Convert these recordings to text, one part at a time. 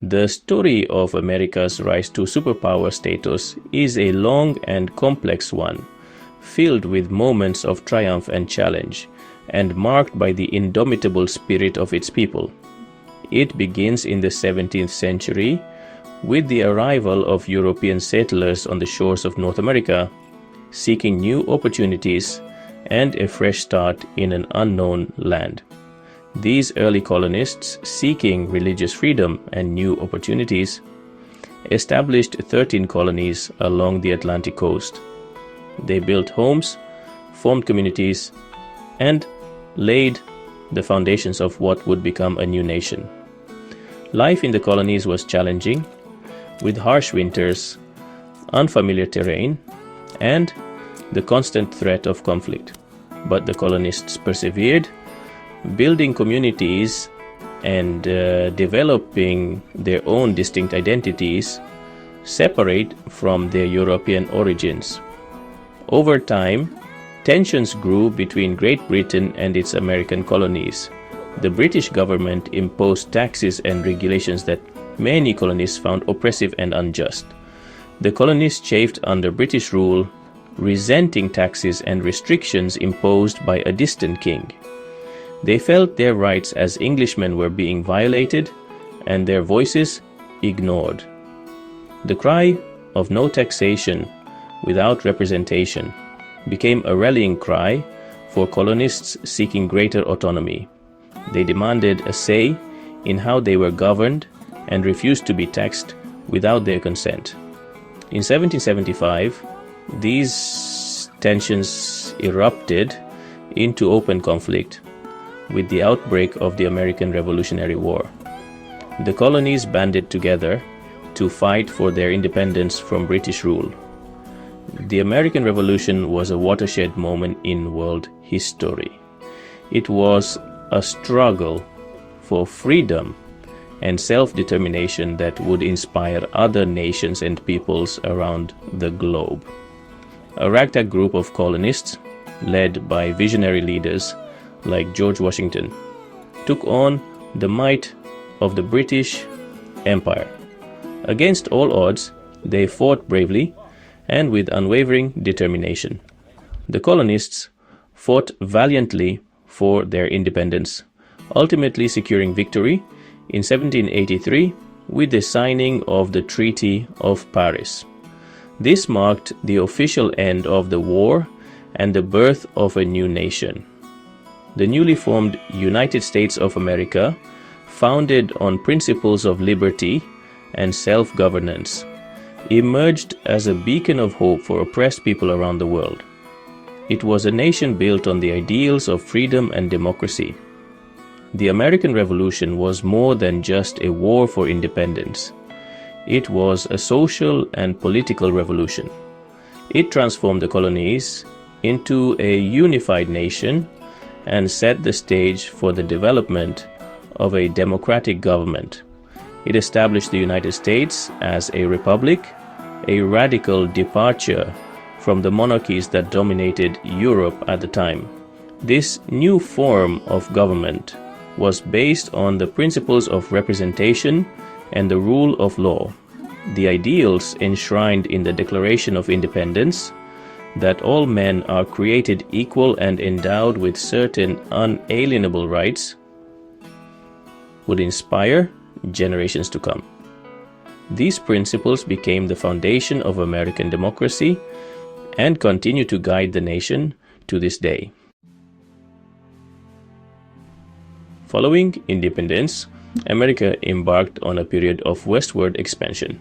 The story of America's rise to superpower status is a long and complex one, filled with moments of triumph and challenge, and marked by the indomitable spirit of its people. It begins in the 17th century with the arrival of European settlers on the shores of North America, seeking new opportunities and a fresh start in an unknown land. These early colonists, seeking religious freedom and new opportunities, established 13 colonies along the Atlantic coast. They built homes, formed communities, and laid the foundations of what would become a new nation. Life in the colonies was challenging, with harsh winters, unfamiliar terrain, and the constant threat of conflict. But the colonists persevered, building communities and developing their own distinct identities separate from their European origins. Over time, tensions grew between Great Britain and its American colonies. The British government imposed taxes and regulations that many colonists found oppressive and unjust. The colonists chafed under British rule, resenting taxes and restrictions imposed by a distant king. They felt their rights as Englishmen were being violated and their voices ignored. The cry of no taxation without representation became a rallying cry for colonists seeking greater autonomy. They demanded a say in how they were governed and refused to be taxed without their consent. In 1775, these tensions erupted into open conflict with the outbreak of the American Revolutionary War. The colonies banded together to fight for their independence from British rule. The American Revolution was a watershed moment in world history. It was a struggle for freedom and self-determination that would inspire other nations and peoples around the globe. A ragtag group of colonists, led by visionary leaders like George Washington, took on the might of the British Empire. Against all odds, they fought bravely and with unwavering determination. The colonists fought valiantly for their independence, ultimately securing victory in 1783 with the signing of the Treaty of Paris. This marked the official end of the war and the birth of a new nation. The newly formed United States of America, founded on principles of liberty and self-governance, emerged as a beacon of hope for oppressed people around the world. It was a nation built on the ideals of freedom and democracy. The American Revolution was more than just a war for independence. It was a social and political revolution. It transformed the colonies into a unified nation and set the stage for the development of a democratic government. It established the United States as a republic, a radical departure from the monarchies that dominated Europe at the time. This new form of government was based on the principles of representation and the rule of law, the ideals enshrined in the Declaration of Independence, that all men are created equal and endowed with certain unalienable rights, would inspire generations to come. These principles became the foundation of American democracy and continue to guide the nation to this day. Following independence, America embarked on a period of westward expansion.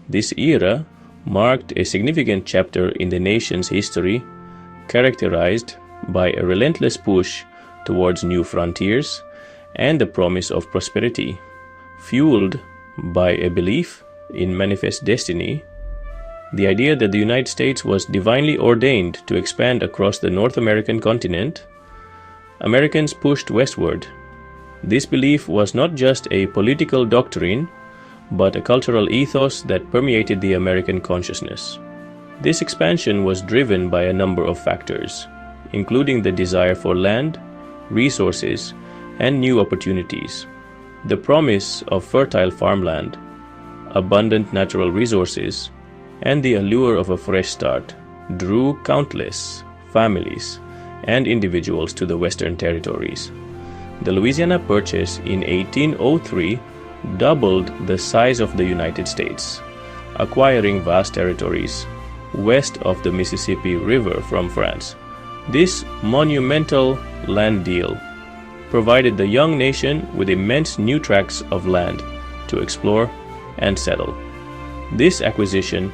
This era marked a significant chapter in the nation's history, characterized by a relentless push towards new frontiers and the promise of prosperity, fueled by a belief in manifest destiny, the idea that the United States was divinely ordained to expand across the North American continent. Americans pushed westward. This belief was not just a political doctrine, but a cultural ethos that permeated the American consciousness. This expansion was driven by a number of factors, including the desire for land, resources, and new opportunities. The promise of fertile farmland, abundant natural resources, and the allure of a fresh start drew countless families and individuals to the Western territories. The Louisiana Purchase in 1803 doubled the size of the United States, acquiring vast territories west of the Mississippi River from France. This monumental land deal provided the young nation with immense new tracts of land to explore and settle. This acquisition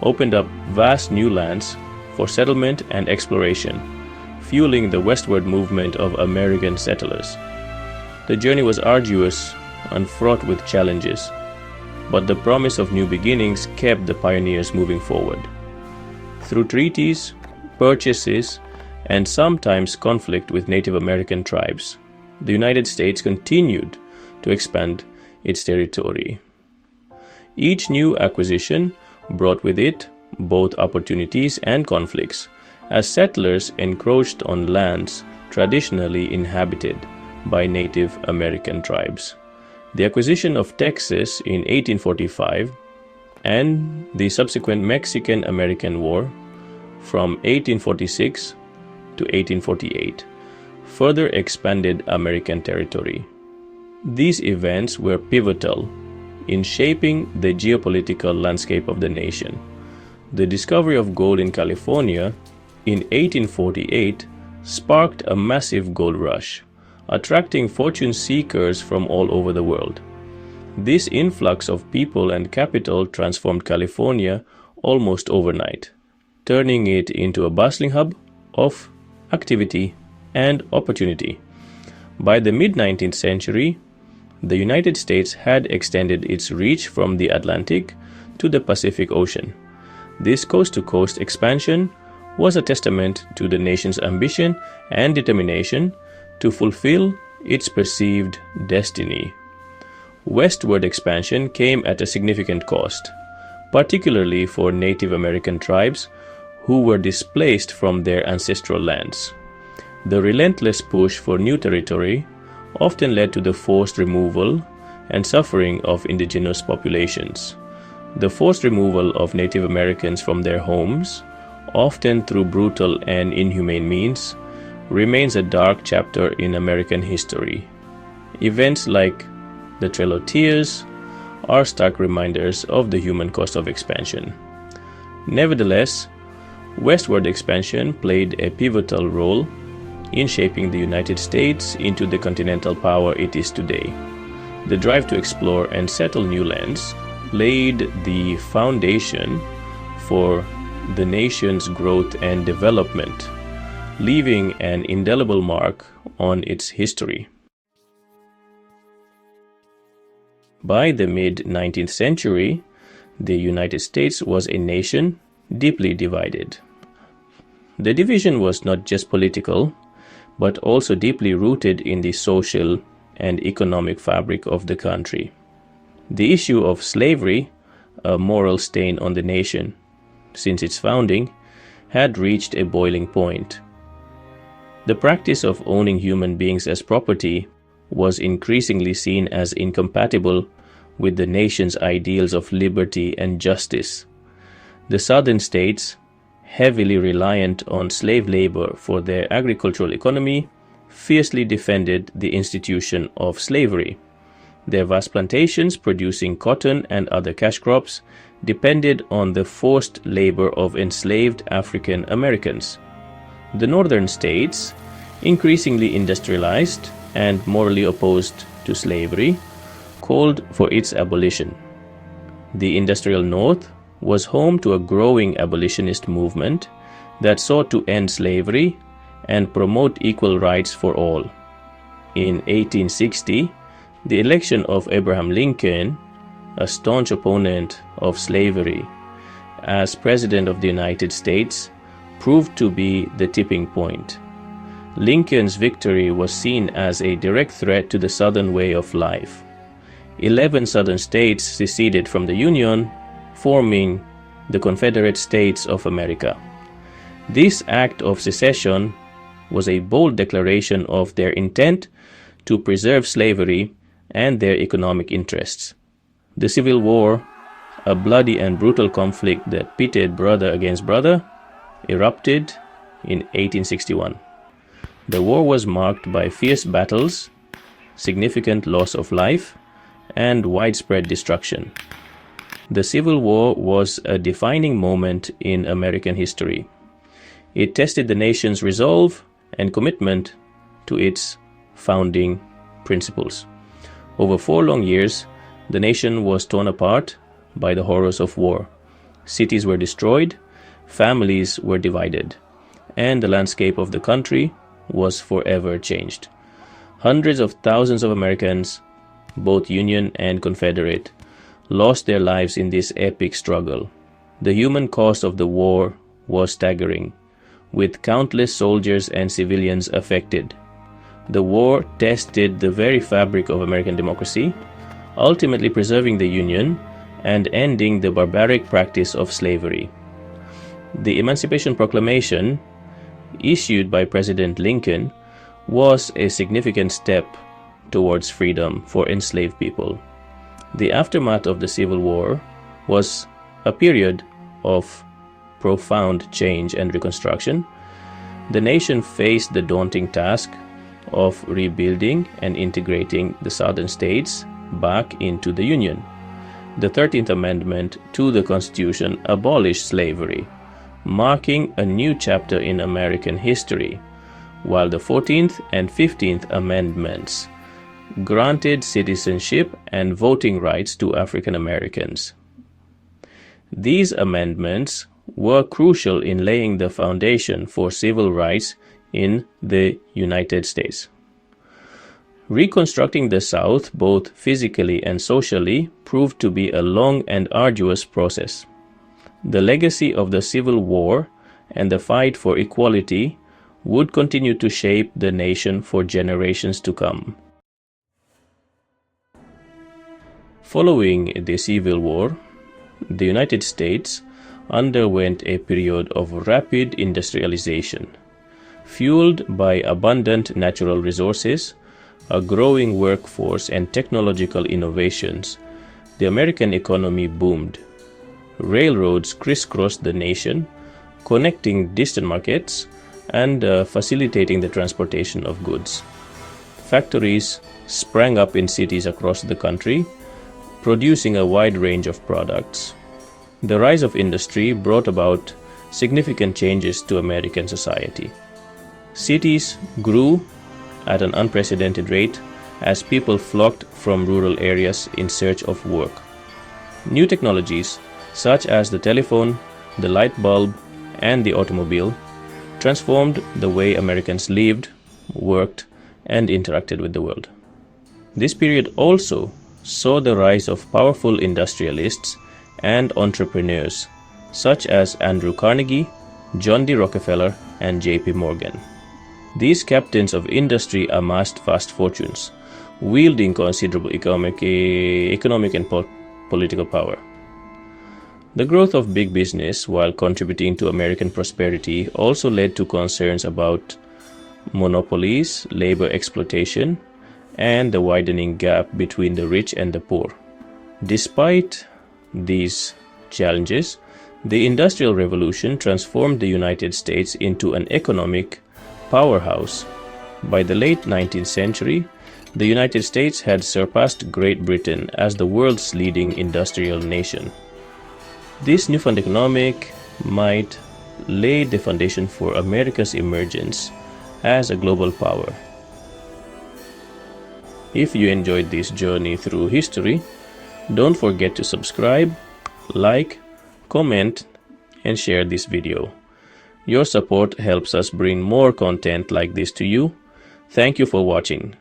opened up vast new lands for settlement and exploration, fueling the westward movement of American settlers. The journey was arduous and fraught with challenges, but the promise of new beginnings kept the pioneers moving forward. Through treaties, purchases, and sometimes conflict with Native American tribes, the United States continued to expand its territory. Each new acquisition brought with it both opportunities and conflicts, as settlers encroached on lands traditionally inhabited by Native American tribes. The acquisition of Texas in 1845 and the subsequent Mexican-American War from 1846 to 1848 further expanded American territory. These events were pivotal in shaping the geopolitical landscape of the nation. The discovery of gold in California in 1848 sparked a massive gold rush, attracting fortune seekers from all over the world. This influx of people and capital transformed California almost overnight, turning it into a bustling hub of activity and opportunity. By the mid-19th century, the United States had extended its reach from the Atlantic to the Pacific Ocean. This coast-to-coast expansion was a testament to the nation's ambition and determination to fulfill its perceived destiny. Westward expansion came at a significant cost, particularly for Native American tribes who were displaced from their ancestral lands. The relentless push for new territory often led to the forced removal and suffering of indigenous populations. The forced removal of Native Americans from their homes, often through brutal and inhumane means, remains a dark chapter in American history. Events like the Trail of Tears are stark reminders of the human cost of expansion. Nevertheless, westward expansion played a pivotal role in shaping the United States into the continental power it is today. The drive to explore and settle new lands laid the foundation for the nation's growth and development, leaving an indelible mark on its history. By the mid-19th century, the United States was a nation deeply divided. The division was not just political, but also deeply rooted in the social and economic fabric of the country. The issue of slavery, a moral stain on the nation since its founding, had reached a boiling point. The practice of owning human beings as property was increasingly seen as incompatible with the nation's ideals of liberty and justice. The southern states, heavily reliant on slave labor for their agricultural economy, fiercely defended the institution of slavery. Their vast plantations producing cotton and other cash crops depended on the forced labor of enslaved African Americans. The northern states, increasingly industrialized and morally opposed to slavery, called for its abolition. The industrial North was home to a growing abolitionist movement that sought to end slavery and promote equal rights for all. In 1860, the election of Abraham Lincoln, a staunch opponent of slavery, as President of the United States, proved to be the tipping point. Lincoln's victory was seen as a direct threat to the Southern way of life. 11 Southern states seceded from the Union, forming the Confederate States of America. This act of secession was a bold declaration of their intent to preserve slavery and their economic interests. The Civil War, a bloody and brutal conflict that pitted brother against brother, erupted in 1861. The war was marked by fierce battles, significant loss of life, and widespread destruction. The Civil War was a defining moment in American history. It tested the nation's resolve and commitment to its founding principles. Over 4 long years, the nation was torn apart by the horrors of war. Cities were destroyed, families were divided, and the landscape of the country was forever changed. Hundreds of thousands of Americans, both Union and Confederate, lost their lives in this epic struggle. The human cost of the war was staggering, with countless soldiers and civilians affected. The war tested the very fabric of American democracy, ultimately preserving the Union and ending the barbaric practice of slavery. The Emancipation Proclamation, issued by President Lincoln, was a significant step towards freedom for enslaved people. The aftermath of the Civil War was a period of profound change and reconstruction. The nation faced the daunting task of rebuilding and integrating the southern states back into the Union. The 13th Amendment to the Constitution abolished slavery, marking a new chapter in American history, while the 14th and 15th Amendments granted citizenship and voting rights to African Americans. These amendments were crucial in laying the foundation for civil rights in the United States. Reconstructing the South, both physically and socially, proved to be a long and arduous process. The legacy of the Civil War and the fight for equality would continue to shape the nation for generations to come. Following the Civil War, the United States underwent a period of rapid industrialization. Fueled by abundant natural resources, a growing workforce, and technological innovations, the American economy boomed. Railroads crisscrossed the nation, connecting distant markets and facilitating the transportation of goods. Factories sprang up in cities across the country, producing a wide range of products. The rise of industry brought about significant changes to American society. Cities grew at an unprecedented rate as people flocked from rural areas in search of work. New technologies, such as the telephone, the light bulb, and the automobile, transformed the way Americans lived, worked, and interacted with the world. This period also saw the rise of powerful industrialists and entrepreneurs, such as Andrew Carnegie, John D. Rockefeller, and J.P. Morgan. These captains of industry amassed vast fortunes, wielding considerable economic and political power. The growth of big business, while contributing to American prosperity, also led to concerns about monopolies, labor exploitation, and the widening gap between the rich and the poor. Despite these challenges, the Industrial Revolution transformed the United States into an economic powerhouse. By the late 19th century, the United States had surpassed Great Britain as the world's leading industrial nation. This newfound economic might lay the foundation for America's emergence as a global power. If you enjoyed this journey through history, don't forget to subscribe, like, comment, and share this video. Your support helps us bring more content like this to you. Thank you for watching.